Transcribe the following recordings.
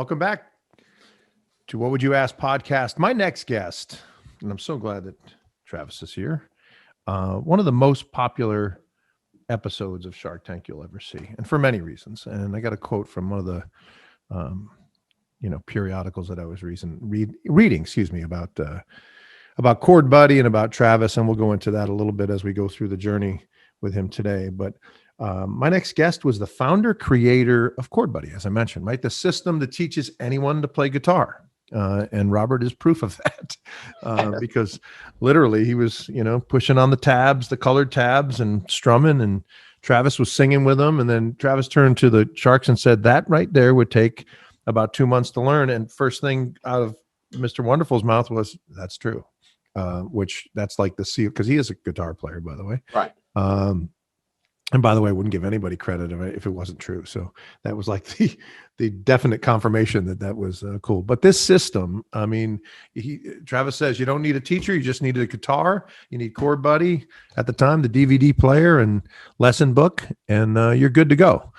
Welcome back to What Would You Ask podcast. My next guest, and I'm so glad that Travis is here, one of the most popular episodes of Shark Tank you'll ever see, and for many reasons. And I got a quote from one of the, periodicals that I was reading, about Chord Buddy and about Travis, and we'll go into that a little bit as we go through the journey with him today. But my next guest was the founder, creator of Chord Buddy, as I mentioned, right? The system that teaches anyone to play guitar. And Robert is proof of that because literally he was, pushing on the tabs, the colored tabs, and strumming, and Travis was singing with him. And then Travis turned to the Sharks and said, that right there would take about 2 months to learn. And first thing out of Mr. Wonderful's mouth was, that's true. Which that's like the seal, because he is a guitar player, by the way. Right. And by the way, I wouldn't give anybody credit if it wasn't true. So that was like the definite confirmation that was cool. But this system, I mean, Travis says you don't need a teacher. You just need a guitar. You need Chord Buddy at the time, the DVD player and lesson book, and you're good to go.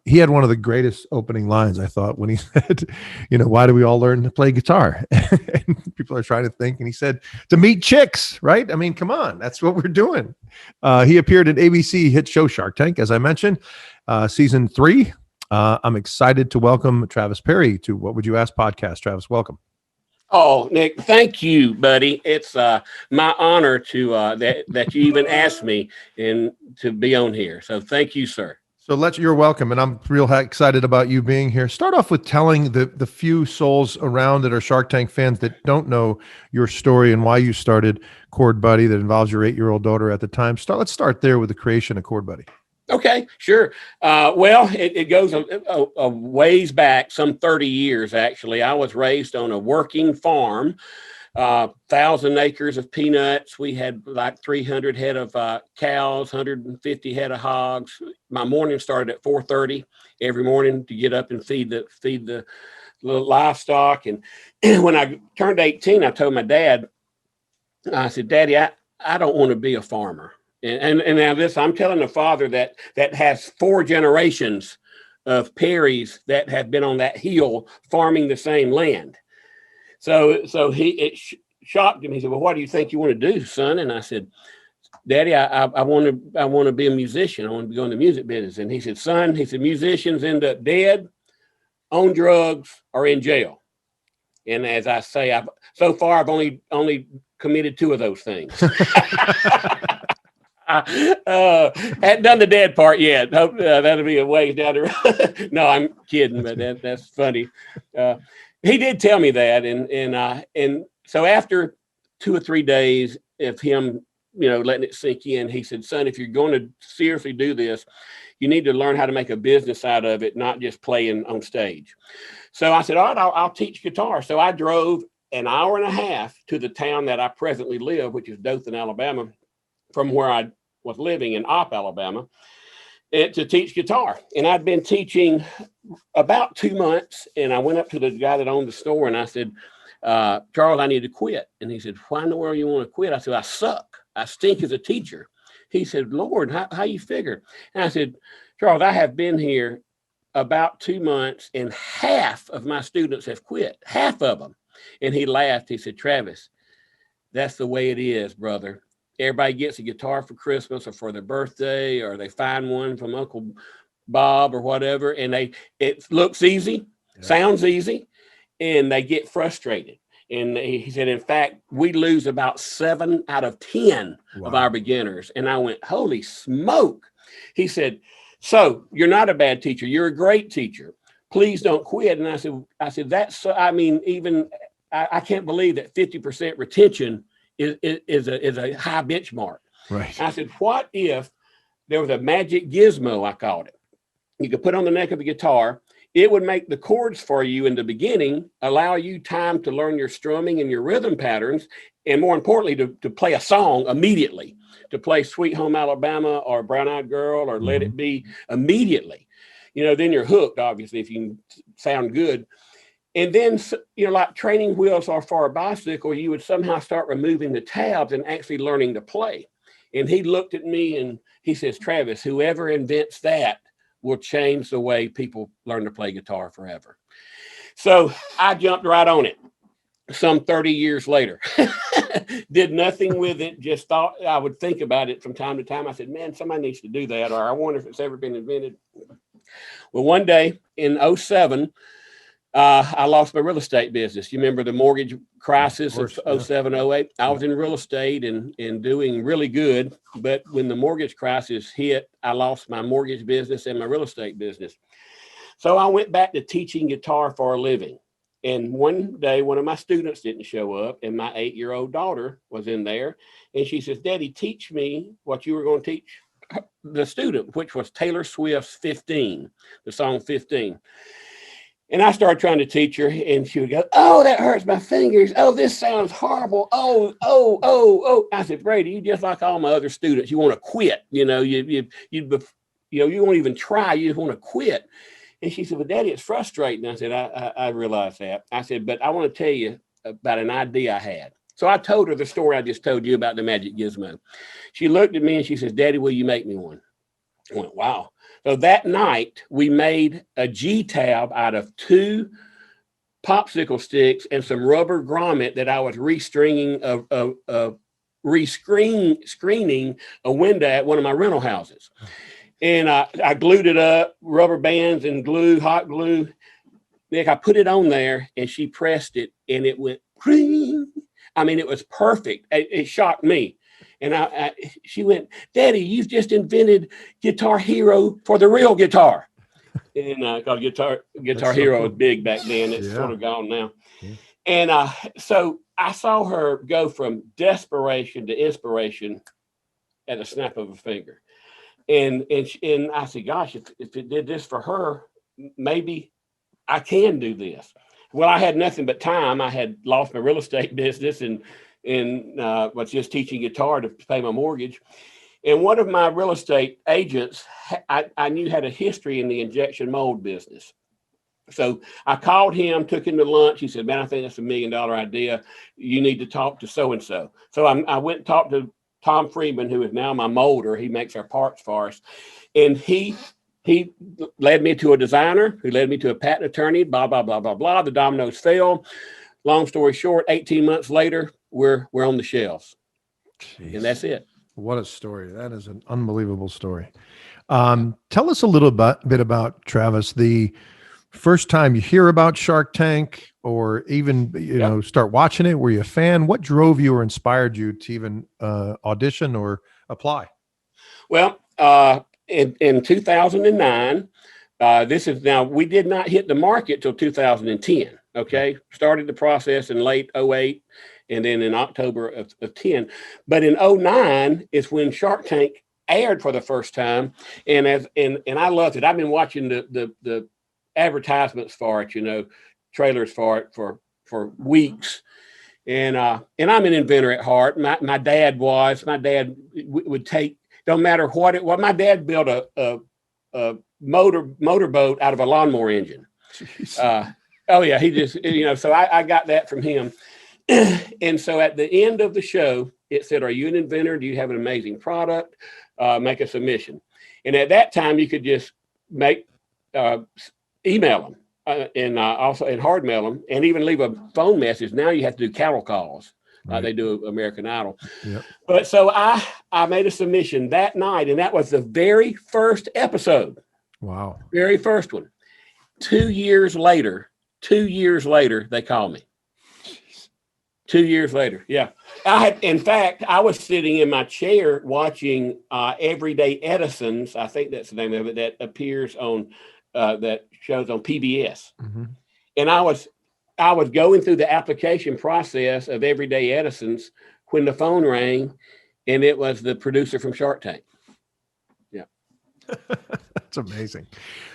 He had one of the greatest opening lines, I thought, when he said, why do we all learn to play guitar? And people are trying to think. And he said, to meet chicks, right? I mean, come on, that's what we're doing. He appeared in ABC hit show Shark Tank, as I mentioned, season 3. I'm excited to welcome Travis Perry to What Would You Ask podcast. Travis, welcome. Oh, Nick, thank you, buddy. It's my honor to that you even asked me and to be on here. So thank you, sir. So you're welcome. And I'm real excited about you being here. Start off with telling the few souls around that are Shark Tank fans that don't know your story and why you started Chord Buddy that involves your 8-year-old daughter at the time. Let's start there with the creation of Chord Buddy. Okay, sure. Well, it goes a ways back, some 30 years, actually. I was raised on a working farm. 1,000 acres of peanuts. We had like 300 head of cows, 150 head of hogs. My morning started at 4:30 every morning to get up and feed the little livestock. And when I turned 18, I told my dad, I said, Daddy, I don't want to be a farmer. And now this, I'm telling a father that has 4 generations of Perrys that have been on that hill farming the same land. So it shocked him. He said, well, what do you think you want to do, son? And I said, Daddy, I want to be a musician. I want to go in the music business. And he said, son, musicians end up dead, on drugs, or in jail. And as I say, I've only committed 2 of those things. Hadn't done the dead part yet. Hope that'll be a ways down the road. No, I'm kidding, but that's funny. He did tell me that, and so after 2 or 3 days of him, letting it sink in, he said, son, if you're going to seriously do this, you need to learn how to make a business out of it, not just playing on stage. So I said, all right, I'll teach guitar. So I drove an hour and a half to the town that I presently live, which is Dothan, Alabama, from where I was living in Opp, Alabama, to teach guitar. And I'd been teaching about 2 months, and I went up to the guy that owned the store and I said, Charles, I need to quit. And he said, why in the world you want to quit? I said, I suck. I stink as a teacher. He said, Lord, how you figure? And I said, Charles, I have been here about 2 months and half of my students have quit, half of them. And he laughed. He said, Travis, that's the way it is, brother. Everybody gets a guitar for Christmas or for their birthday, or they find one from Uncle Bob or whatever, and it looks easy, sounds easy, and they get frustrated. And he said, in fact, we lose about 7 out of 10 of our beginners. And I went, holy smoke. He said, so you're not a bad teacher. You're a great teacher. Please don't quit. And I said, I can't believe that 50% retention is a high benchmark. Right. I said, what if there was a magic gizmo, I called it. You could put on the neck of a guitar. It would make the chords for you in the beginning, allow you time to learn your strumming and your rhythm patterns, and more importantly, to play a song immediately, to play Sweet Home Alabama or Brown Eyed Girl or Let It Be immediately. Then you're hooked, obviously, if you can sound good. And then, like training wheels are for a bicycle, you would somehow start removing the tabs and actually learning to play. And he looked at me and he says, Travis, whoever invents that will change the way people learn to play guitar forever. So I jumped right on it some 30 years later. Did nothing with it, just thought I would think about it from time to time. I said, man, somebody needs to do that, or I wonder if it's ever been invented. Well, one day in 07, I lost my real estate business. You remember the mortgage crisis of 07, 08? I was in real estate and doing really good. But when the mortgage crisis hit, I lost my mortgage business and my real estate business. So I went back to teaching guitar for a living. And one day, one of my students didn't show up, and my 8-year-old daughter was in there. And she says, Daddy, teach me what you were going to teach the student, which was Taylor Swift's 15, the song 15. And I started trying to teach her, and she would go, oh, that hurts my fingers. Oh, this sounds horrible. Oh. I said, Brady, you just like all my other students. You want to quit. You won't even try. You just want to quit. And she said, well, Daddy, it's frustrating. I said, I realize that. I said, but I want to tell you about an idea I had. So I told her the story I just told you about the magic gizmo. She looked at me and she says, Daddy, will you make me one? I went, wow. So that night we made a G tab out of 2 popsicle sticks and some rubber grommet that I was screening a window at one of my rental houses. And I glued it up, rubber bands and glue, hot glue. Nick, I put it on there and she pressed it and it went, ring. I mean, it was perfect. It shocked me. And she went, Daddy, you've just invented Guitar Hero for the real guitar. And called Guitar Hero was big back then. It's sort of gone now. Yeah. And so I saw her go from desperation to inspiration at a snap of a finger. And I said, gosh, if it did this for her, maybe I can do this. Well, I had nothing but time. I had lost my real estate business and was just teaching guitar to pay my mortgage. And one of my real estate agents, I knew had a history in the injection mold business. So I called him, took him to lunch. He said, man, I think that's $1 million idea. You need to talk to so-and-so. So I went and talked to Tom Freeman, who is now my molder. He makes our parts for us. And he led me to a designer who led me to a patent attorney, blah, blah, blah, blah, blah. The dominoes fell. Long story short, 18 months later, we're on the shelves. Jeez. And that's it. What a story. That is an unbelievable story. Tell us a little bit about, Travis, the first time you hear about Shark Tank or even, start watching it. Were you a fan? What drove you or inspired you to even audition or apply? Well, in 2009, we did not hit the market till 2010. Okay. Started the process in late 08 and then in October of 10. But in 09 is when Shark Tank aired for the first time. And I loved it. I've been watching the advertisements for it, trailers for it for weeks. And I'm an inventor at heart. My dad would take, don't matter what my dad built a motorboat out of a lawnmower engine. Oh yeah. He just, so I got that from him. And so at the end of the show, it said, are you an inventor? Do you have an amazing product? Make a submission. And at that time you could just email them and hard mail them and even leave a phone message. Now you have to do cattle calls. Right. They do American Idol. Yep. But so I made a submission that night, and that was the very first episode. Wow. Very first one. 2 years later, they called me. Jeez. 2 years later. Yeah. I was sitting in my chair watching Everyday Edison's, I think that's the name of it, that appears on that shows on PBS. Mm-hmm. And I was going through the application process of Everyday Edison's when the phone rang, and it was the producer from Shark Tank. Yeah. That's amazing.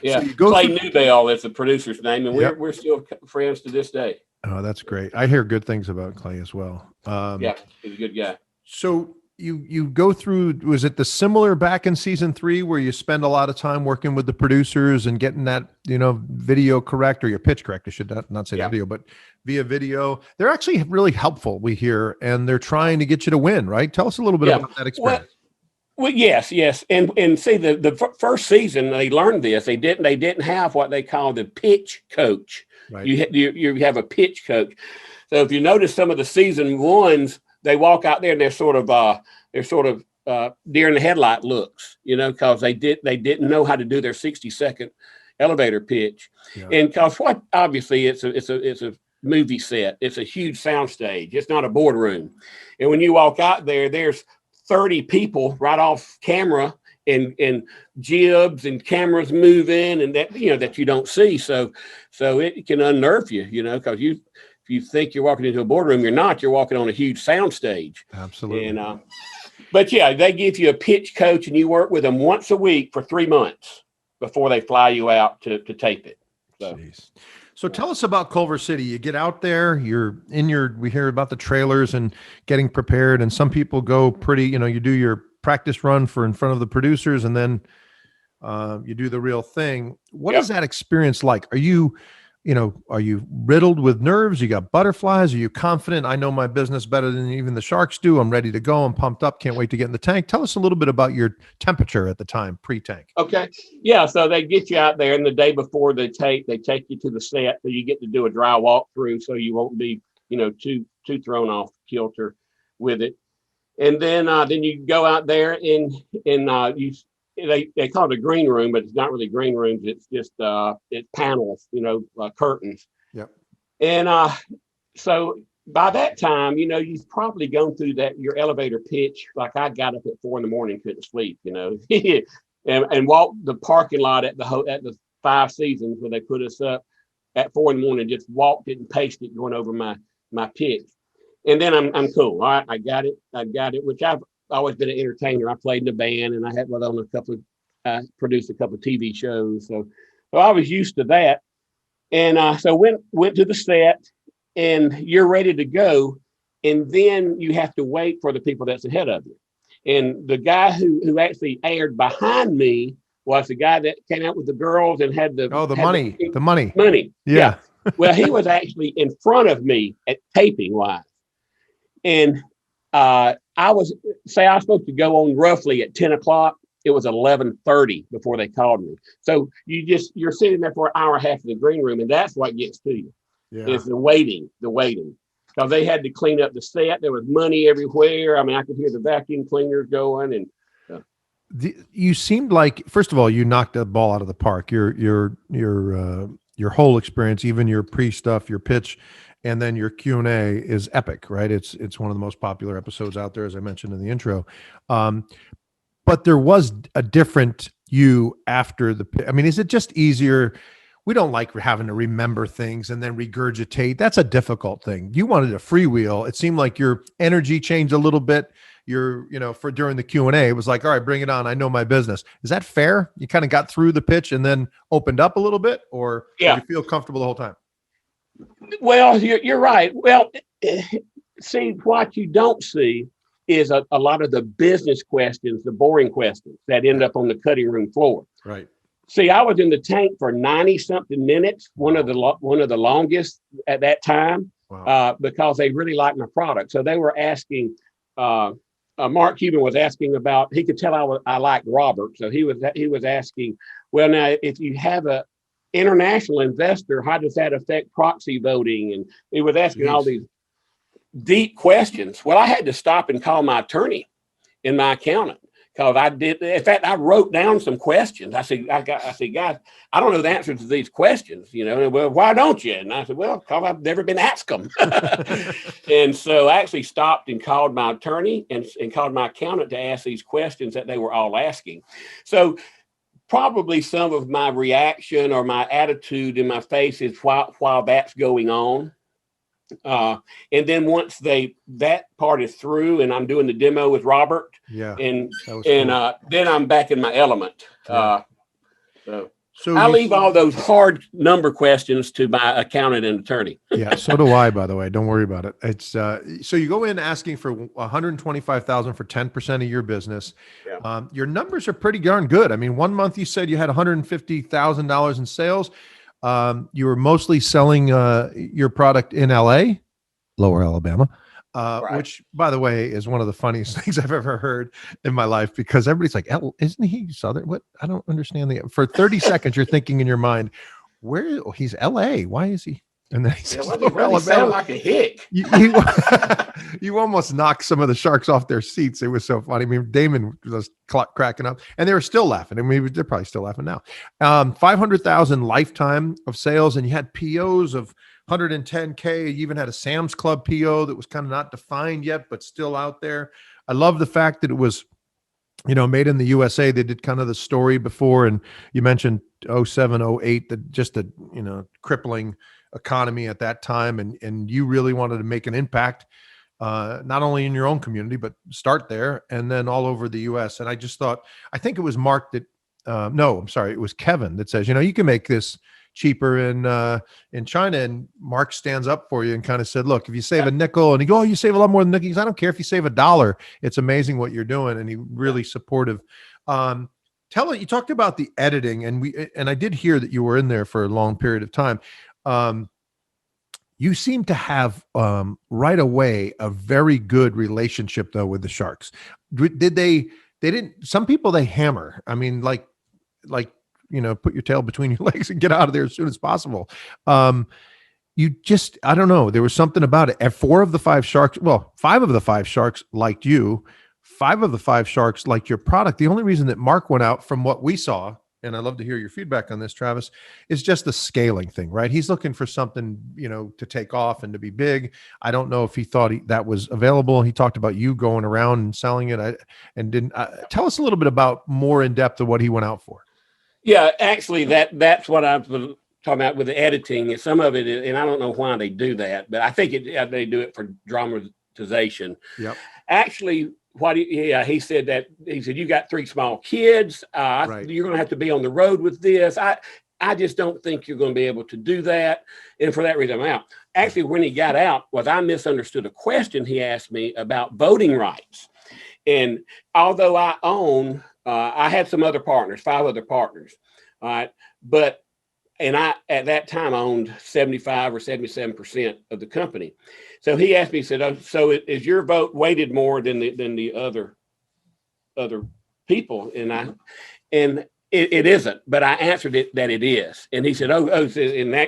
Yeah. So Clay Newbell is the producer's name, and we're still friends to this day. Oh, that's great. I hear good things about Clay as well. Yeah, he's a good guy. So you go through, was it the similar back in season 3 where you spend a lot of time working with the producers and getting that, video correct or your pitch correct? I should not say video, but via video. They're actually really helpful, we hear, and they're trying to get you to win, right? Tell us a little bit about that experience. Well, yes, and see first season they learned this. They didn't have what they call the pitch coach. Right. You have a pitch coach. So if you notice some of the season ones, they walk out there and they're sort of deer in the headlight looks, because they didn't know how to do their 60-second elevator pitch, Yeah. and because obviously it's a movie set, it's a huge sound stage, it's not a boardroom, and when you walk out there, there's 30 people right off camera and jibs and cameras moving and that you don't see, so it can unnerve you, because if you think you're walking into a boardroom, you're not. You're walking on a huge sound stage. Absolutely. And but yeah, they give you a pitch coach, and you work with them once a week for 3 months before they fly you out to tape it. So tell us about Culver City. You get out there, we hear about the trailers and getting prepared, and some people go pretty, you do your practice run in front of the producers, and then you do the real thing. What is that experience like? Are you riddled with nerves? You got butterflies? Are you confident? I know my business better than even the Sharks do. I'm ready to go. I'm pumped up. Can't wait to get in the tank. Tell us a little bit about your temperature at the time, pre-tank. Okay. Yeah. So they get you out there, and the day before they take you to the set, so you get to do a dry walkthrough, so you won't be, too thrown off kilter with it. And then you go out there and they call it a green room, but it's not really green rooms. It's just it's panels, curtains. Yep. And so by that time, you've probably gone through your elevator pitch. Like I got up at 4 a.m, couldn't sleep, and walked the parking lot at the Five Seasons where they put us up at 4 a.m, just walked it and paced it going over my pitch. And then I'm cool. All right, I got it, which I've always been an entertainer. I played in a band, and I had produced a couple of TV shows. So I was used to that. And so went to the set, and you're ready to go. And then you have to wait for the people that's ahead of you. And the guy who actually aired behind me was the guy that came out with the girls and had the money. Yeah. Well, he was actually in front of me at taping wise. And I was supposed to go on roughly at 10 o'clock. It was 11:30 before they called me. So you're sitting there for an hour and a half in the green room, and that's what gets to you. Yeah. Is the waiting. Because they had to clean up the set. There was money everywhere. I mean, I could hear the vacuum cleaners going. And you seemed like, first of all, you knocked the ball out of the park. Your whole experience, even your pre-stuff, your pitch, and then your Q&A is epic, right? It's one of the most popular episodes out there, as I mentioned in the intro. But there was a different you after is it just easier? We don't like having to remember things and then regurgitate. That's a difficult thing. You wanted a freewheel. It seemed like your energy changed a little bit. For during the Q&A, it was like, all right, bring it on. I know my business. Is that fair? You kind of got through the pitch and then opened up a little bit, or did you feel comfortable the whole time? Well, you're right. Well, see, what you don't see is a lot of the business questions, the boring questions that end up on the cutting room floor. Right. See, I was in the tank for 90-something minutes, one of the longest at that time. Wow. Because they really liked my product. So they were asking, Mark Cuban was asking about, he could tell I liked Robert. So he was asking, well, now, if you have a international investor, how does that affect proxy voting? And he was asking all these deep questions. Well, I had to stop and call my attorney and my accountant, because in fact, I wrote down some questions. I said, guys, I don't know the answers to these questions, well, why don't you? And I said, well, because I've never been asked them. And so I actually stopped and called my attorney and called my accountant to ask these questions that they were all asking. So probably some of my reaction or my attitude in my face is while that's going on. And then once that part is through and I'm doing the demo with Robert, then I'm back in my element. So I leave all those hard number questions to my accountant and attorney. Yeah, so do I, by the way. Don't worry about it. It's so you go in asking for $125,000 for 10% of your business. Yeah. Your numbers are pretty darn good. I mean, 1 month you said you had $150,000 in sales. You were mostly selling your product in LA, Lower Alabama. Right. which, by the way, is one of the funniest things I've ever heard in my life, because everybody's like, isn't he Southern? What? I don't understand. For 30 seconds, you're thinking in your mind, he's LA. Why is he? And then he Yeah, says, what Lower he sound Alabama. like a hick. You, you almost knocked some of the Sharks off their seats. It was so funny. I mean, Damon was cracking up, and they were still laughing. I mean, they're probably still laughing now. 500,000 lifetime of sales, and you had POs of 110K. You even had a Sam's Club PO that was kind of not defined yet, but still out there. I love the fact that it was, made in the USA. They did kind of the story before, and you mentioned 07, 08, that just the, crippling economy at that time. And you really wanted to make an impact, not only in your own community, but start there and then all over the US. And I just thought, I think it was Mark that, no, I'm sorry. It was Kevin that says, you can make this cheaper in China. And Mark stands up for you and kind of said, look, if you save a nickel, and you go, oh, you save a lot more than nickel. I don't care if you save $1. It's amazing what you're doing. And he really supportive. You talked about the editing, and I did hear that you were in there for a long period of time. You seem to have right away a very good relationship though with the Sharks. Did they didn't, some people they hammer. I mean, like, put your tail between your legs and get out of there as soon as possible. I don't know. There was something about it. And 5 of the 5 Sharks liked you. 5 of the 5 Sharks liked your product. The only reason that Mark went out, from what we saw, and I'd love to hear your feedback on this, Travis, is just the scaling thing, right? He's looking for something, to take off and to be big. I don't know if he thought that was available. He talked about you going around and selling it. Tell us a little bit about more in depth of what he went out for. Yeah, actually, that's what I was talking about with the editing. And some of it, and I don't know why they do that, but I think they do it for dramatization. Yep. Actually, he said you got 3 small kids. Right. You're going to have to be on the road with this. I just don't think you're going to be able to do that. And for that reason, I'm out. Actually, when he got out, I misunderstood a question he asked me about voting rights. And although I had some other partners, 5 other partners. All right. At that time, I owned 75 or 77% of the company. So he asked me, he said, so is your vote weighted more than the other people? And it isn't, but I answered it that it is. And he said,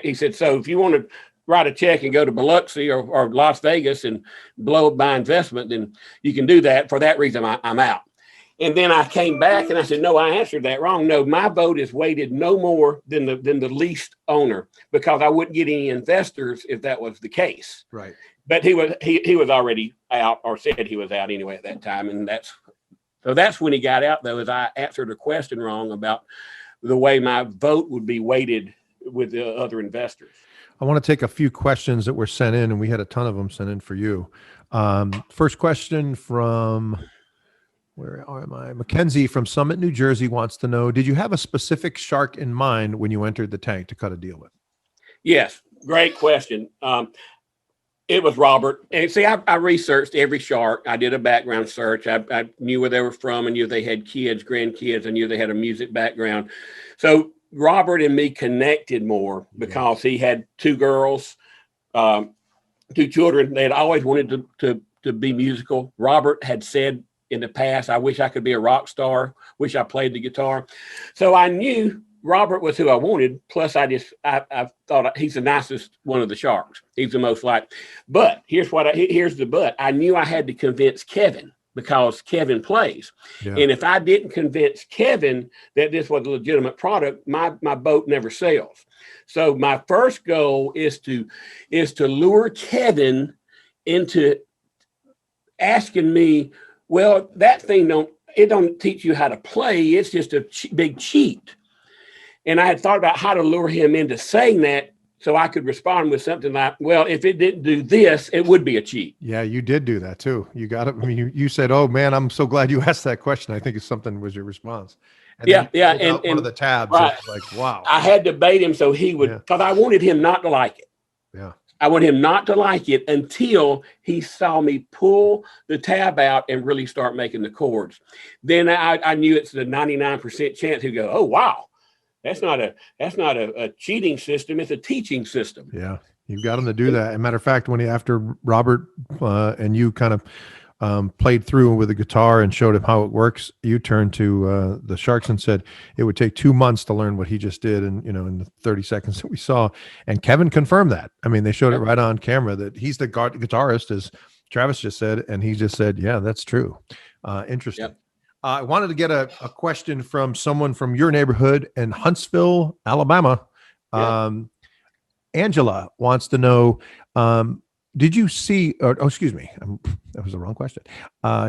he said, so if you want to write a check and go to Biloxi or Las Vegas and blow up my investment, then you can do that. For that reason, I'm out. And then I came back and I said, no, I answered that wrong. No, my vote is weighted no more than the least owner, because I wouldn't get any investors if that was the case. Right. But he was already out, or said he was out anyway at that time. And that's when he got out, though, is I answered a question wrong about the way my vote would be weighted with the other investors. I want to take a few questions that were sent in, and we had a ton of them sent in for you. First question from, where am I? Mackenzie from Summit, New Jersey wants to know, did you have a specific shark in mind when you entered the tank to cut a deal with? Yes. Great question. It was Robert. And see, I researched every shark. I did a background search. I knew where they were from. I knew they had kids, grandkids. I knew they had a music background. So Robert and me connected more because he had 2 girls, 2 children. They had always wanted to be musical. Robert had said in the past, I wish I could be a rock star, wish I played the guitar. So I knew Robert was who I wanted. Plus, I thought he's the nicest one of the Sharks. He's the most liked. But here's the but. I knew I had to convince Kevin, because Kevin plays. Yeah. And if I didn't convince Kevin that this was a legitimate product, my boat never sails. So my first goal is to lure Kevin into asking me, well, that thing don't teach you how to play. It's just a big cheat. And I had thought about how to lure him into saying that, so I could respond with something like, well, if it didn't do this, it would be a cheat. Yeah, you did do that too. You got it. I mean, you said, oh man, I'm so glad you asked that question. I think it's something was your response. And and one of the tabs, right. Like, wow. I had to bait him so he would, because I wanted him not to like it. Yeah. I wanted him not to like it until he saw me pull the tab out and really start making the chords. Then I knew it's the 99% chance he'd go, oh, wow. That's not a cheating system. It's a teaching system. Yeah. You've got him to do that. As a matter of fact, after Robert and you kind of played through with the guitar and showed him how it works, you turned to the Sharks and said it would take 2 months to learn what he just did, and in the 30 seconds that we saw. And Kevin confirmed that. I mean, they showed it right on camera that he's the guitarist, as Travis just said, and he just said, "Yeah, that's true." Interesting. Yep. I wanted to get a question from someone from your neighborhood in Huntsville, Alabama. Yep. Angela wants to know, did you see, excuse me, that was the wrong question.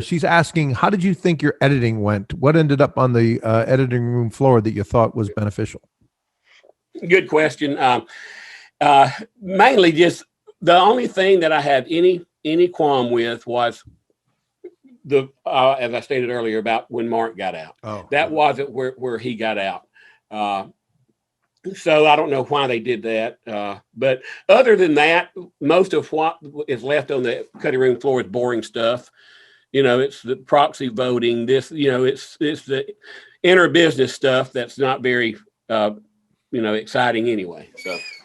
She's asking, how did you think your editing went? What ended up on the editing room floor that you thought was beneficial? Good question. Mainly just the only thing that I had any qualm with was as I stated earlier about when Mark got out. That wasn't where he got out. So I don't know why they did that. But other than that, most of what is left on the cutting room floor is boring stuff. It's the proxy voting. It's the inner business stuff that's not very, exciting anyway.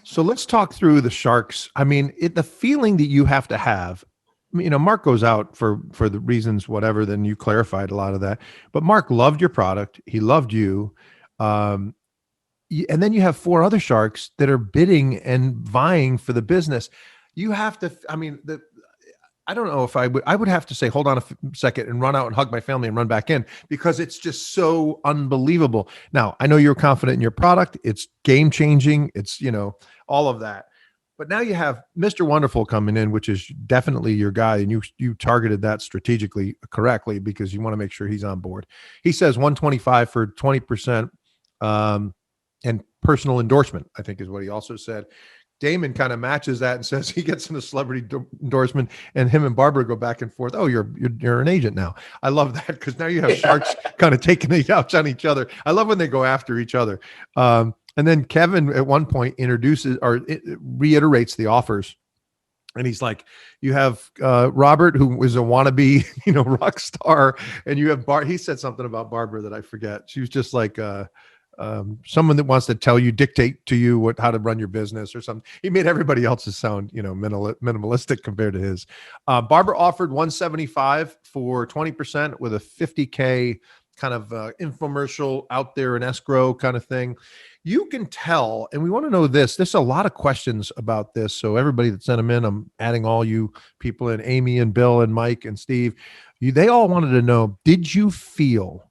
So let's talk through the Sharks. I mean, the feeling that you have to have, Mark goes out for the reasons, whatever, then you clarified a lot of that, but Mark loved your product. He loved you. And then you have 4 other Sharks that are bidding and vying for the business. You have to, I don't know if I would have to say, hold on a second and run out and hug my family and run back in, because it's just so unbelievable. Now, I know you're confident in your product. It's game changing. It's, all of that. But now you have Mr. Wonderful coming in, which is definitely your guy. And you targeted that strategically correctly because you want to make sure he's on board. He says 125 for 20%. And personal endorsement, I think is what he also said. Damon kind of matches that and says he gets in a celebrity endorsement, and him and Barbara go back and forth. Oh, you're an agent now. I love that, because now you have Sharks kind of taking it out on each other. I love when they go after each other. And then Kevin at one point reiterates the offers. And he's like, you have Robert, who was a wannabe, rock star, and you have he said something about Barbara that I forget. She was just like, someone that wants to dictate to you how to run your business or something. He made everybody else's sound, minimalistic compared to his. Barbara offered 175 for 20% with a 50K kind of infomercial out there in escrow kind of thing. You can tell, and we want to know this. There's a lot of questions about this. So everybody that sent them in, I'm adding all you people in, Amy and Bill and Mike and Steve. They all wanted to know, did you feel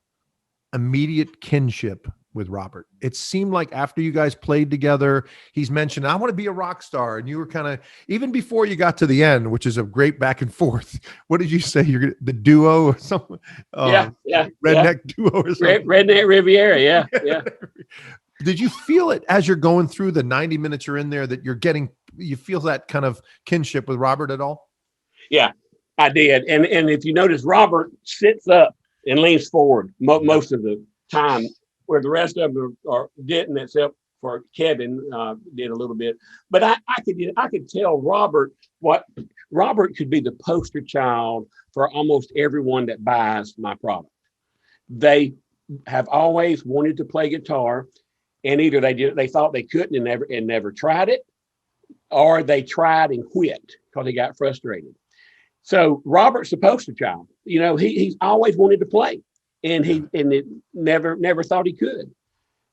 immediate kinship with Robert? It seemed like after you guys played together, he's mentioned, I want to be a rock star. And you were kind of, even before you got to the end, which is a great back and forth. What did you say? You're the duo or something? Redneck duo or something. Redneck Riviera. Yeah. Did you feel it as you're going through the 90 minutes you're in there that you feel that kind of kinship with Robert at all? Yeah, I did. And if you notice, Robert sits up and leans forward most of the time, where the rest of them didn't, except for Kevin did a little bit. But I could tell Robert could be the poster child for almost everyone that buys my product. They have always wanted to play guitar, and either they thought they couldn't and never tried it, or they tried and quit because they got frustrated. So Robert's the poster child. He's always wanted to play. And it never thought he could.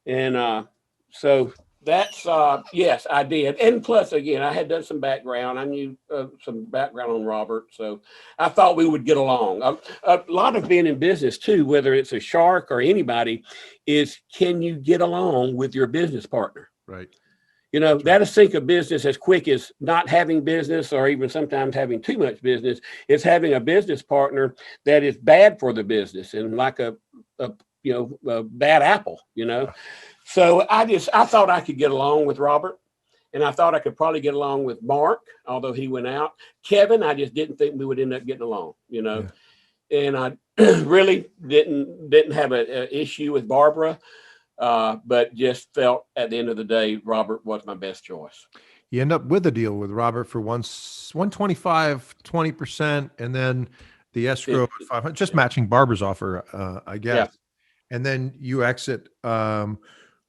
And so that's, yes, I did. And plus, again, I had done some background. I knew some background on Robert. So I thought we would get along. A lot of being in business, too, whether it's a Shark or anybody, is can you get along with your business partner? Right. That'll sink a business as quick as not having business, or even sometimes having too much business. It's having a business partner that is bad for the business and like a bad apple, So I thought I could get along with Robert, and I thought I could probably get along with Mark, although he went out. Kevin, I just didn't think we would end up getting along, Yeah. And I really didn't have an issue with Barbara. But just felt at the end of the day, Robert was my best choice. You end up with a deal with Robert for 125, 20%, and then the escrow at 500, just matching Barbara's offer, I guess. Yeah. And then you exit.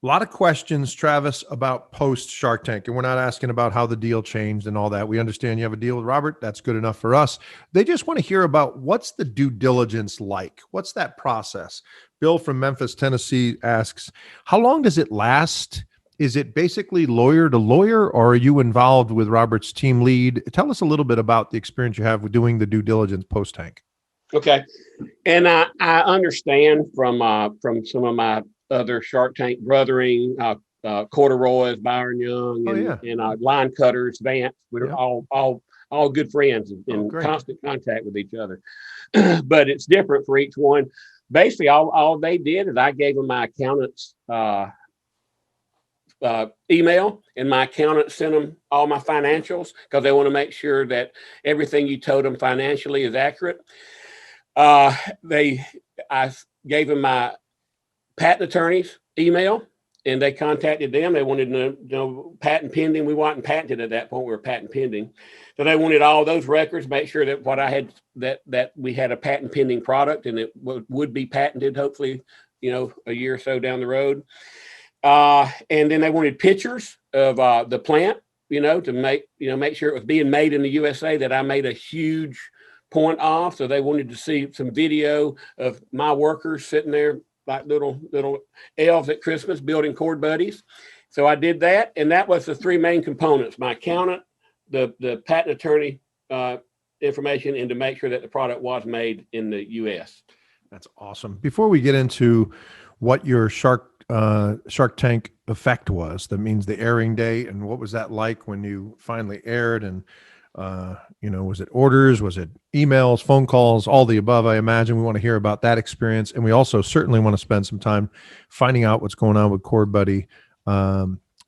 A lot of questions, Travis, about post Shark Tank, and we're not asking about how the deal changed and all that. We understand you have a deal with Robert. That's good enough for us. They just want to hear about what's the due diligence like? What's that process? Bill from Memphis, Tennessee asks, how long does it last? Is it basically lawyer to lawyer, or are you involved with Robert's team lead? Tell us a little bit about the experience you have with doing the due diligence post Tank. Okay. And I understand from some of my other Shark Tank brothering, Corduroys, Byron Young, and Line Cutters, Vance. We're all good friends in constant contact with each other. But it's different for each one. Basically, all they did is I gave them my accountant's email, and my accountant sent them all my financials because they want to make sure that everything you told them financially is accurate. I gave them my patent attorney's email, and they contacted them. They wanted to know patent pending. We weren't patented at that point. We were patent pending. So they wanted all those records, make sure that what I had, that we had a patent pending product and it would be patented, hopefully, a year or so down the road. And then they wanted pictures of the plant, to make sure it was being made in the USA, that I made a huge point off. So they wanted to see some video of my workers sitting there like little elves at Christmas building Chord buddies. So I did that, and that was the three main components: my accountant, the patent attorney information, and to make sure that the product was made in the US. That's awesome. Before we get into what your Shark Tank effect was, that means the airing date, and what was that like when you finally aired, and was it orders? Was it emails, phone calls, all the above? I imagine we want to hear about that experience. And we also certainly want to spend some time finding out what's going on with Chord Buddy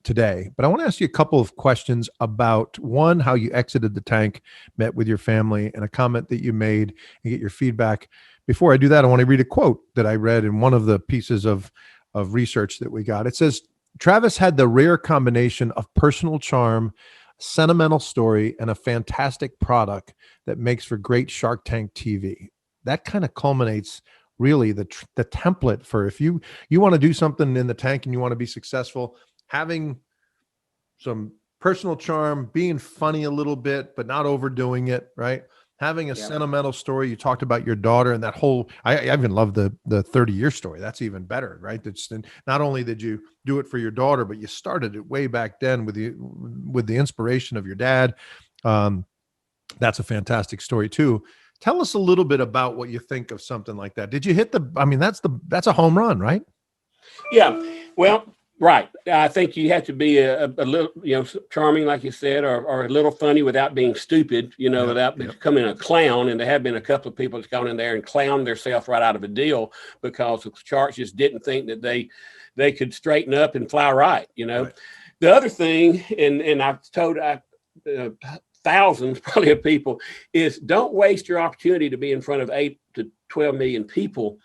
today. But I want to ask you a couple of questions about, one, how you exited the tank, met with your family, and a comment that you made, and get your feedback. Before I do that, I want to read a quote that I read in one of the pieces of research that we got. It says, Travis had the rare combination of personal charm, sentimental story, and a fantastic product that makes for great Shark Tank TV. That kind of culminates really the template for, if you want to do something in the tank and you want to be successful, having some personal charm, being funny a little bit, but not overdoing it, right? Having a sentimental story. You talked about your daughter and that whole, I even love the 30-year story. That's even better, right? That's not only did you do it for your daughter, but you started it way back then with the inspiration of your dad. That's a fantastic story too. Tell us a little bit about what you think of something like that. Did you hit that's a home run, right? Yeah. Well, right. I think you have to be a little, charming, like you said, or a little funny without being stupid, without becoming a clown. And there have been a couple of people that's gone in there and clowned themselves right out of a deal because the Sharks just didn't think that they could straighten up and fly right. Right. The other thing, and I've told thousands probably of people, is don't waste your opportunity to be in front of 8 to 12 million people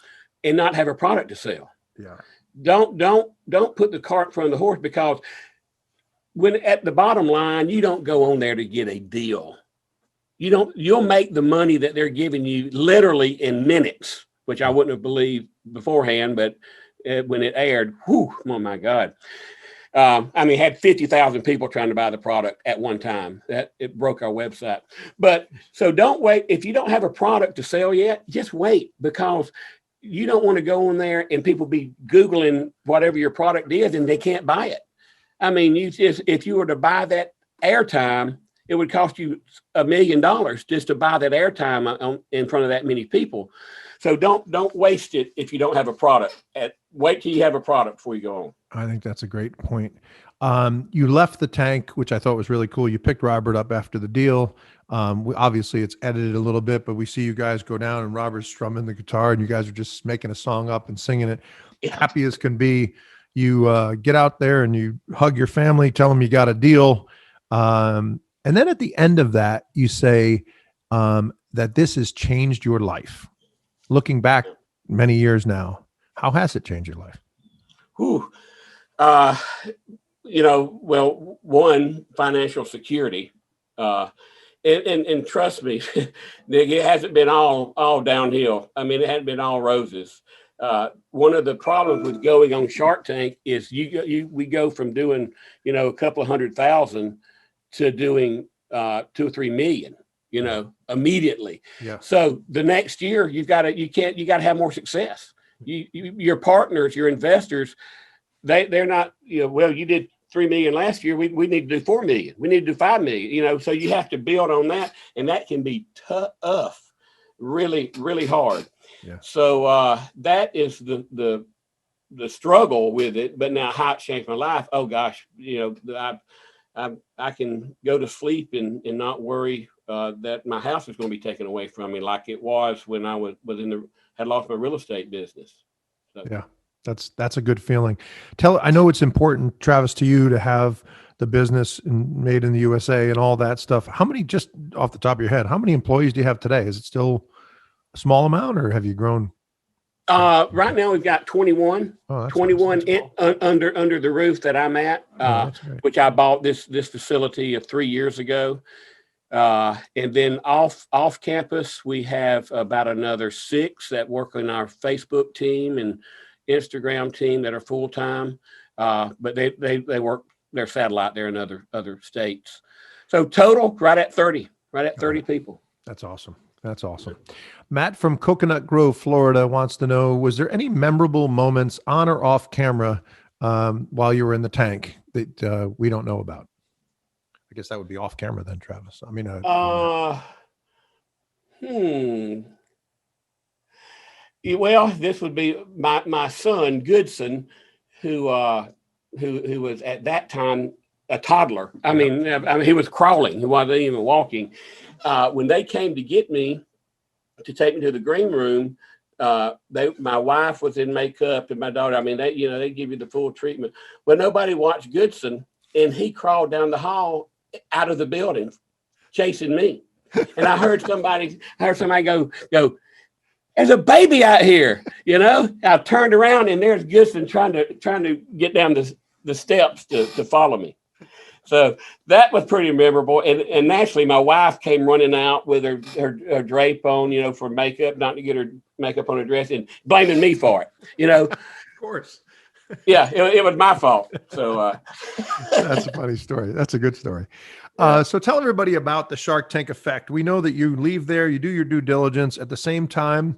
and not have a product to sell. Yeah. Don't put the cart in front of the horse, because when at the bottom line, you don't go on there to get a deal. You'll make the money that they're giving you literally in minutes, which I wouldn't have believed beforehand, but when it aired, oh my God. Had 50,000 people trying to buy the product at one time. That it broke our website. But so don't wait. If you don't have a product to sell yet, just wait, because you don't want to go in there and people be Googling whatever your product is and they can't buy it. If you were to buy that airtime, it would cost you $1 million just to buy that airtime in front of that many people. So don't waste it if you don't have a product. Wait till you have a product before you go on. I think that's a great point. You left the tank, which I thought was really cool. You picked Robert up after the deal. Obviously it's edited a little bit, but we see you guys go down and Robert's strumming the guitar and you guys are just making a song up and singing it. Yeah. Happy as can be. You get out there and you hug your family, tell them you got a deal. And then at the end of that, you say that this has changed your life. Looking back many years now, how has it changed your life? One, financial security. And trust me, it hasn't been all downhill. It hadn't been all roses. One of the problems with going on Shark Tank is we go from doing, a couple of 100,000 to doing 2 or 3 million, immediately. Yeah. So the next year you got to have more success. Your partners, your investors, they're not, well, you did 3 million last year. We need to do 4 million. We need to do 5 million, so you have to build on that. And that can be tough, really, really hard. Yeah. So that is the struggle with it. But now how it changed my life. Oh gosh, I can go to sleep and not worry that my house is going to be taken away from me like it was when I had lost my real estate business. So. Yeah. That's a good feeling. I know it's important, Travis, to you to have the business made in the USA and all that stuff. How many, just off the top of your head, how many employees do you have today? Is it still a small amount, or have you grown? Right now we've got 21, Oh, 21 nice. under the roof that I'm at, which I bought this facility 3 years ago. And then off campus, we have about another 6 that work on our Facebook team and Instagram team that are full time. But they work their satellite there in other states. So total right at 30 people. That's awesome. That's awesome. Matt from Coconut Grove, Florida wants to know, was there any memorable moments on or off camera while you were in the tank that we don't know about? I guess that would be off camera then, Travis. I mean, well, this would be my son Goodson, who was at that time a toddler. I mean, he was crawling. He wasn't even walking. When they came to get me to take me to the green room, my wife was in makeup and my daughter. I mean, they give you the full treatment. Well, nobody watched Goodson, and he crawled down the hall out of the building, chasing me. And I heard somebody go, "There's a baby out here," I turned around and there's Goodson trying to get down the steps to follow me. So that was pretty memorable. And naturally, my wife came running out with her drape on, for makeup, not to get her makeup on her dress, and blaming me for it, Of course. Yeah, it was my fault. So that's a funny story. That's a good story. So tell everybody about the Shark Tank effect. We know that you leave there, you do your due diligence. At the same time,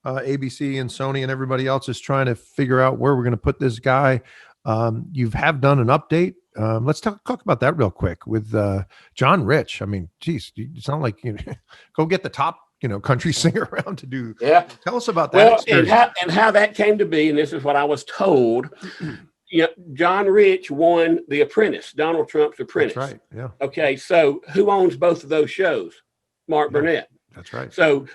ABC and Sony and everybody else is trying to figure out where we're going to put this guy. You have done an update. Let's talk about that real quick with John Rich. I mean, geez, it's not like go get the top country singer around to do. Yeah. Tell us about that. Well, and how that came to be, and this is what I was told. John Rich won The Apprentice, Donald Trump's Apprentice. That's right. Yeah. Okay. So who owns both of those shows? Mark Burnett. That's right. So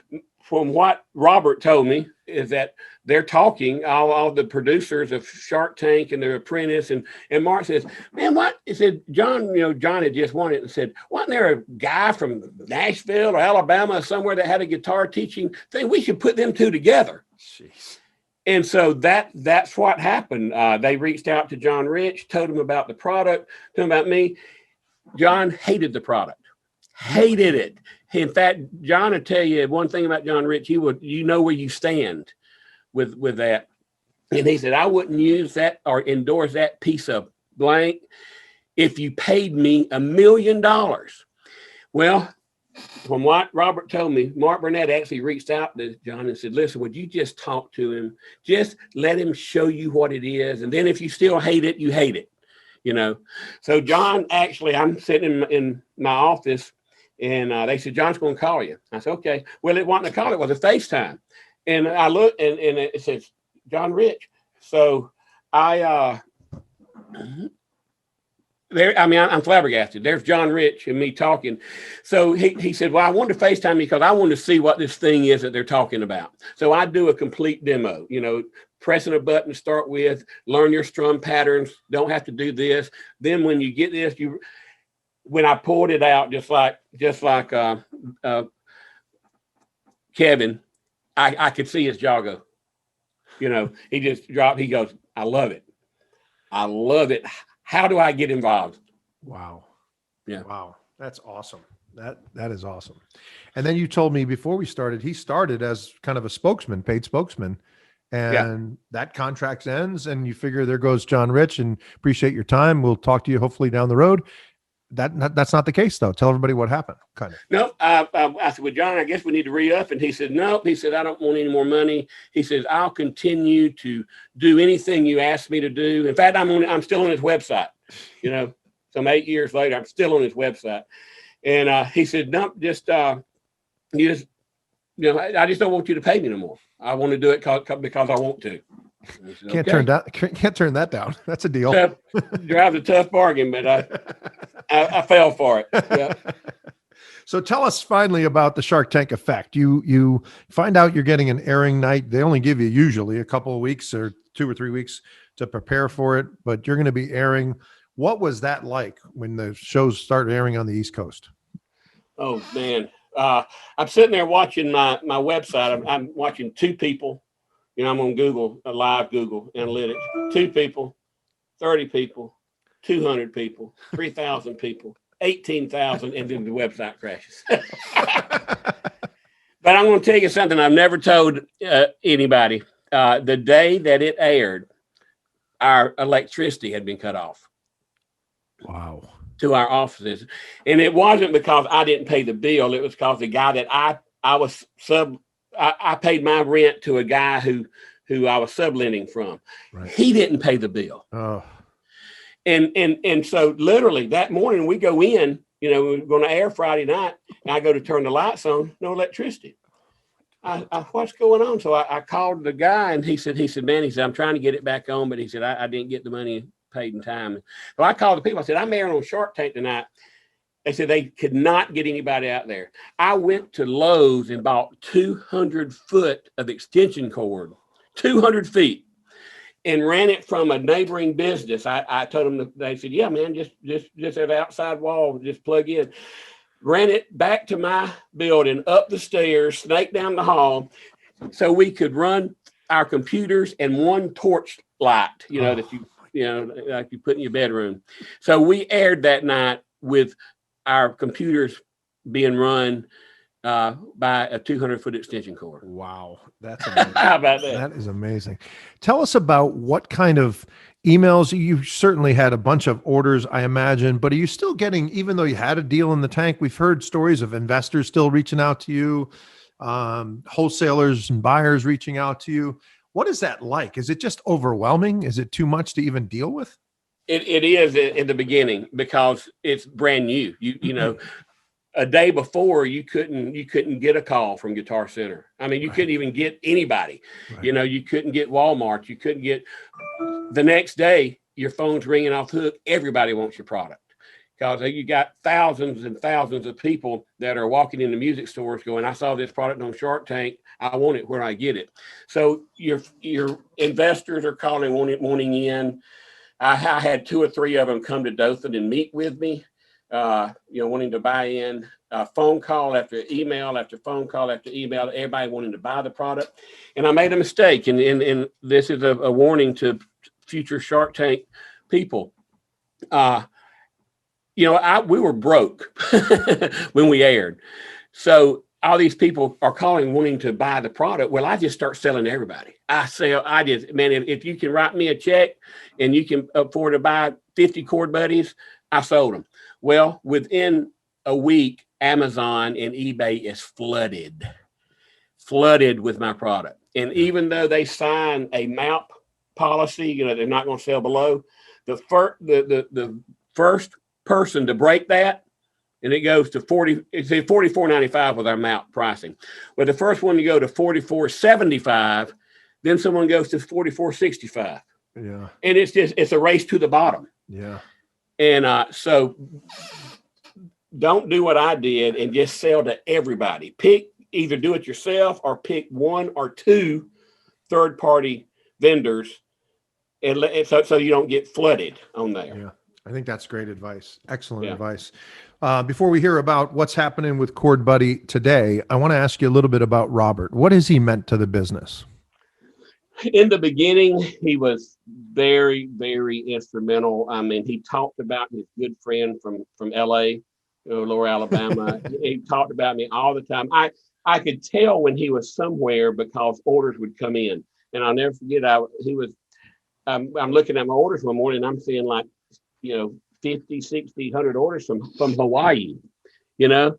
from what Robert told me is that they're talking, all the producers of Shark Tank and The Apprentice, and Mark says, "Man, what?" He said, "John, John had just won it," and said, "Wasn't there a guy from Nashville or Alabama somewhere that had a guitar teaching thing? We should put them two together." Jeez. And so that's what happened. They reached out to John Rich, told him about the product, told him about me. John hated the product, hated it. In fact, John will tell you one thing about John Rich. He would, where you stand with that. And he said, "I wouldn't use that or endorse that piece of blank if you paid me $1 million." Well, from what Robert told me, Mark Burnett actually reached out to John and said, "Listen, would you just talk to him? Just let him show you what it is. And then if you still hate it, you hate it." So John, actually, I'm sitting in my office, and they said, "John's going to call you." I said, "Okay." Well, it wasn't a call. It was a FaceTime. And I looked, and it says, "John Rich." So I'm flabbergasted. There's John Rich and me talking. So he said, "Well, I wanted to FaceTime you because I wanted to see what this thing is that they're talking about." So I do a complete demo, pressing a button to start with, learn your strum patterns, don't have to do this. Then when you get this, when I pulled it out, just like Kevin, I could see his jaw go. He just dropped. He goes, "I love it. I love it. How do I get involved?" Wow. Yeah. Wow. That's awesome. That is awesome. And then you told me before we started, he started as kind of a spokesman, paid spokesman, Yeah. and that contract ends, and you figure there goes John Rich, and appreciate your time. We'll talk to you hopefully down the road. That's not the case though. Tell everybody what happened. Kind of. No, I said, well, John, I guess we need to re-up. And he said, no. He said, I don't want any more money. He says, I'll continue to do anything you ask me to do. In fact, I'm still on his website. You know, some 8 years later, I'm still on his website. And he said, no, just I just don't want you to pay me no more. I want to do it because I want to. Said, Can't turn that down. That's a deal. Drives a tough bargain, but I fell for it. Yeah. So tell us finally about the Shark Tank effect. You find out you're getting an airing night. They only give you usually a couple of weeks or 2 or 3 weeks to prepare for it, but you're going to be airing. What was that like when the shows started airing on the East Coast? Oh man. I'm sitting there watching my website. I'm watching 2 people. You know, I'm on Google, live Google Analytics. 2 people, 30 people, 200 people, 3,000 people, 18,000, and then the website crashes. But I'm going to tell you something I've never told anybody. The day that it aired, our electricity had been cut off. Wow. To our offices. And it wasn't because I didn't pay the bill. It was because the guy that I paid my rent to a guy who I was subletting from. Right. He didn't pay the bill. Oh. And so literally that morning we go in, you know, we're going to air Friday night, and I go to turn the lights on, no electricity. What's going on? So I called the guy, and he said, man, I'm trying to get it back on, but he said, I didn't get the money paid in time. So I called the people. I said, I'm airing on Shark Tank tonight. They said they could not get anybody out there. I went to Lowe's and bought 200 foot of extension cord, 200 feet, and ran it from a neighboring business. I told them, they said, yeah, man, just have outside wall, just plug in. Ran it back to my building, up the stairs, snaked down the hall, so we could run our computers and one torch light, that like you put in your bedroom. So we aired that night with our computers being run by a 200 foot extension cord. Wow. That's amazing. How about that? That is amazing. Tell us about what kind of emails. You certainly had a bunch of orders, I imagine, but are you still getting, even though you had a deal in the tank, we've heard stories of investors still reaching out to you, wholesalers and buyers reaching out to you. What is that like? Is it just overwhelming? Is it too much to even deal with? It is in the beginning because it's brand new. You know, a day before you couldn't get a call from Guitar Center. I mean, you couldn't even get anybody. Right. You know, you couldn't get Walmart. You couldn't get. The next day, your phone's ringing off the hook. Everybody wants your product because you got thousands and thousands of people that are walking into music stores going, I saw this product on Shark Tank. I want it. Where do I get it? So your investors are calling, wanting in. I had 2 or 3 of them come to Dothan and meet with me, wanting to buy in. Phone call after email after phone call after email, everybody wanting to buy the product. And I made a mistake, and this is a warning to future Shark Tank people. We were broke when we aired. So all these people are calling wanting to buy the product. Well, I just start selling to everybody. If you can write me a check and you can afford to buy 50 Chord Buddies, I sold them. Well, within a week, Amazon and eBay is flooded with my product. And even though they sign a MAP policy, they're not going to sell below, the first person to break that, and it goes to $44.95 with our MAP pricing. Well, the first one to go to $44.75, then someone goes to $44.65. Yeah. And it's a race to the bottom. Yeah. And so don't do what I did and just sell to everybody. Either do it yourself or pick 1 or 2 third-party vendors, and so you don't get flooded on there. Yeah. I think that's great advice. Excellent advice. Before we hear about what's happening with Chord Buddy today, I want to ask you a little bit about Robert. What has he meant to the business? In the beginning, he was very, very instrumental. I mean, he talked about his good friend from LA, Lower Alabama. He talked about me all the time. I could tell when he was somewhere because orders would come in. And I'll never forget, I'm looking at my orders one morning, and I'm seeing like, 50, 60, 100 orders from Hawaii, And I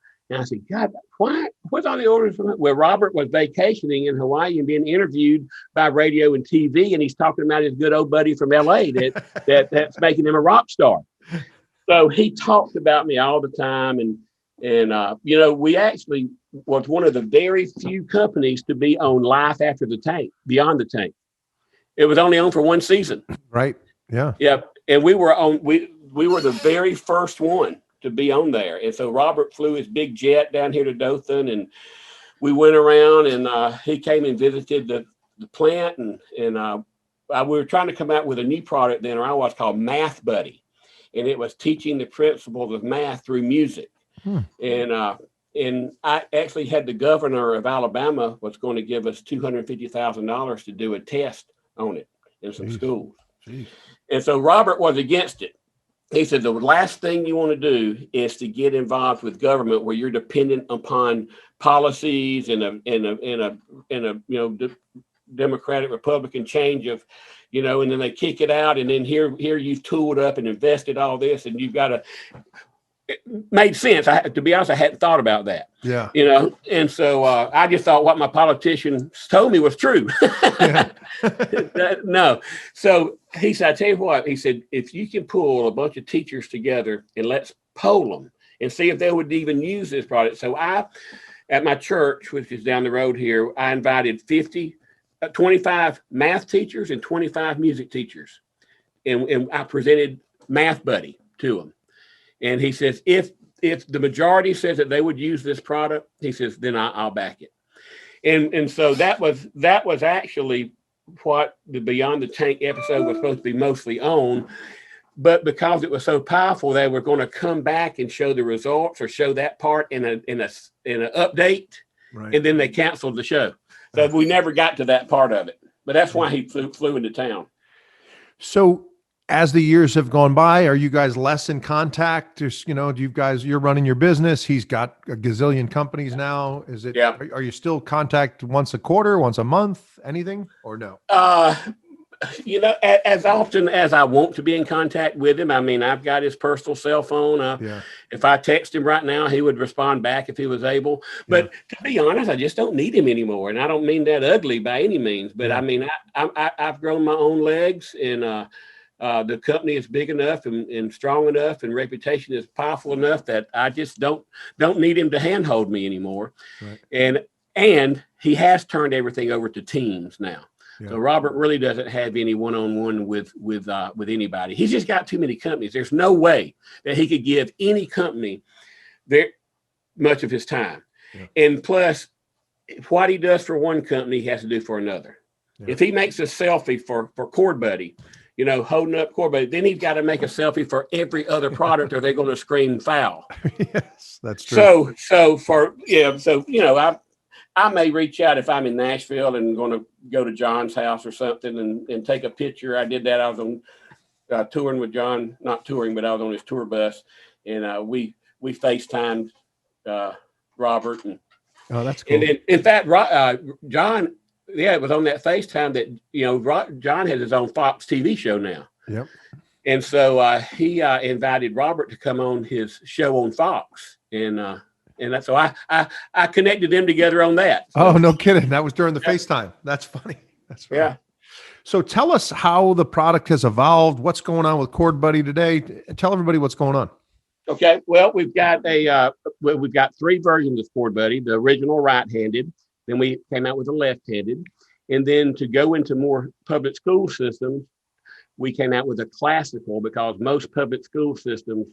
said, God, what's all the orders from? Well, Robert was vacationing in Hawaii and being interviewed by radio and TV, and he's talking about his good old buddy from LA that's making him a rock star. So he talked about me all the time, and we actually was one of the very few companies to be on Life After the Tank, Beyond the Tank. It was only on for one season. Right. Yeah. Yeah. And we were the very first one to be on there. And so Robert flew his big jet down here to Dothan, and we went around, and he came and visited the plant, and we were trying to come out with a new product then, or I was called Math Buddy. And it was teaching the principles of math through music. And I actually had the governor of Alabama was going to give us $250,000 to do a test on it in some schools. Jeez. And so Robert was against it. He said, the last thing you want to do is to get involved with government where you're dependent upon policies and a Democratic Republican change of, and then they kick it out. And then here you've tooled up and invested all this, and you've got to, it made sense. To be honest, I hadn't thought about that. Yeah. And so I just thought what my politicians told me was true. No. So he said, I tell you what, he said, if you can pull a bunch of teachers together and let's poll them and see if they would even use this product. So at my church, which is down the road here, I invited 25 math teachers and 25 music teachers. And I presented Math Buddy to them. And he says, if the majority says that they would use this product, he says, then I'll back it. And so that was actually what the Beyond the Tank episode was supposed to be mostly on. But because it was so powerful, they were going to come back and show the results or show that part in an update. Right. And then they canceled the show. So we never got to that part of it. But that's why he flew into town. So as the years have gone by, are you guys less in contact? Just, you're running your business. He's got a gazillion companies now. Is it, yeah. Are you still contact once a quarter, once a month, anything, or no? As often as I want to be in contact with him. I mean, I've got his personal cell phone. If I text him right now, he would respond back if he was able. But to be honest, I just don't need him anymore. And I don't mean that ugly by any means. But I mean, I've grown my own legs, and the company is big enough and strong enough, and reputation is powerful enough that I just don't need him to handhold me anymore. Right. And he has turned everything over to teams now. Yeah. So Robert really doesn't have any one-on-one with anybody. He's just got too many companies. There's no way that he could give any company very much of his time. Yeah. And plus, what he does for one company, he has to do for another. Yeah. If he makes a selfie for Chord Buddy, holding up Chord Buddy, then he's got to make a selfie for every other product, or they're going to scream foul. Yes, that's true. I may reach out if I'm in Nashville and going to go to John's house or something and take a picture. I did that. I was on touring with John, not touring, but I was on his tour bus, and we FaceTimed Robert. And oh, that's cool. And then, in fact, John, it was on that FaceTime that John has his own Fox TV show now. Yep. And so he invited Robert to come on his show on Fox, and that's so I connected them together on that. So. Oh, no kidding. That was during the FaceTime. That's funny. That's funny. Yeah. So tell us how the product has evolved. What's going on with Chord Buddy today? Tell everybody what's going on. Okay. Well, we've got three versions of Chord Buddy. The original right-handed. Then we came out with a left-handed. And then to go into more public school systems, we came out with a classical, because most public school systems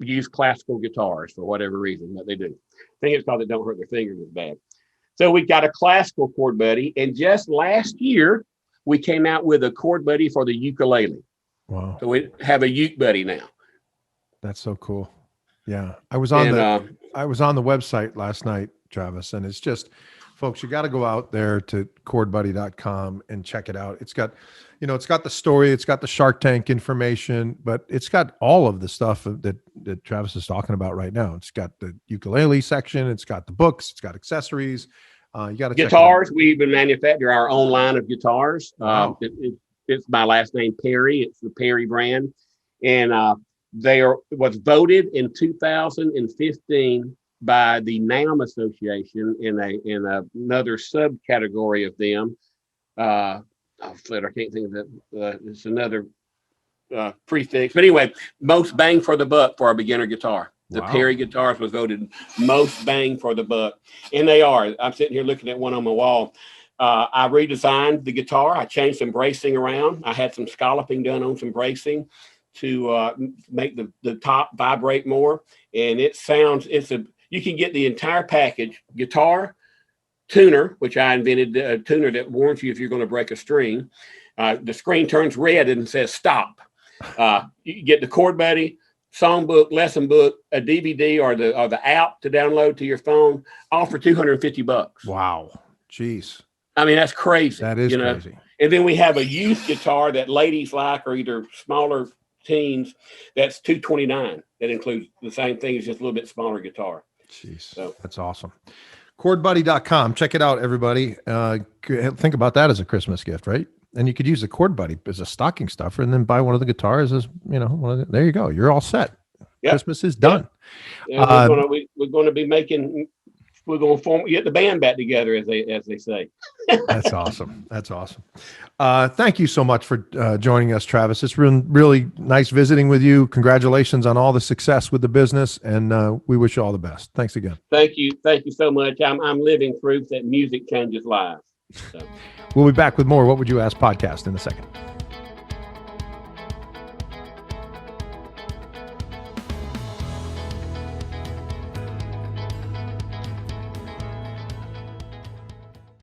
use classical guitars for whatever reason that they do. I think it's because they don't hurt their fingers as bad. So we got a classical Chord Buddy, and just last year we came out with a Chord Buddy for the ukulele. Wow! So we have a uke buddy now. That's so cool. Yeah, I was on the website last night, Travis, and it's just, folks, you got to go out there to chordbuddy.com and check it out. It's got, it's got the story, it's got the Shark Tank information, but it's got all of the stuff that Travis is talking about right now. It's got the ukulele section, it's got the books, it's got accessories. You got to guitars. We even manufacture our own line of guitars. Wow. It's my last name, Perry. It's the Perry brand. And was voted in 2015 by the NAMM Association in another subcategory of them. I can't think of that. It's another prefix. But anyway, most bang for the buck for a beginner guitar. The Perry guitars was voted most bang for the buck. And they are. I'm sitting here looking at one on my wall. I redesigned the guitar. I changed some bracing around. I had some scalloping done on some bracing to make the top vibrate more. And it sounds, you can get the entire package: guitar, tuner, which I invented, a tuner that warns you if you're going to break a string. The screen turns red and says stop. You get the Chord Buddy, songbook, lesson book, a DVD, or the app to download to your phone, all for $250. Wow. Jeez. I mean, that's crazy. That is crazy. And then we have a youth guitar that ladies like, or either smaller teens, that's $229. That includes the same thing, it's just a little bit smaller guitar. Jeez. So that's awesome. ChordBuddy.com. Check it out, everybody. Think about that as a Christmas gift, right? And you could use the Chord Buddy as a stocking stuffer, and then buy one of the guitars as, there you go. You're all set. Yep. Christmas is done. Yeah, we're going to be making. We're going to get the band back together, as they say. That's awesome. That's awesome. Thank you so much for joining us, Travis. It's been really nice visiting with you. Congratulations on all the success with the business, and we wish you all the best. Thanks again. Thank you so much. I'm living proof that music changes lives. So. We'll be back with more What Would You Ask podcast in a second.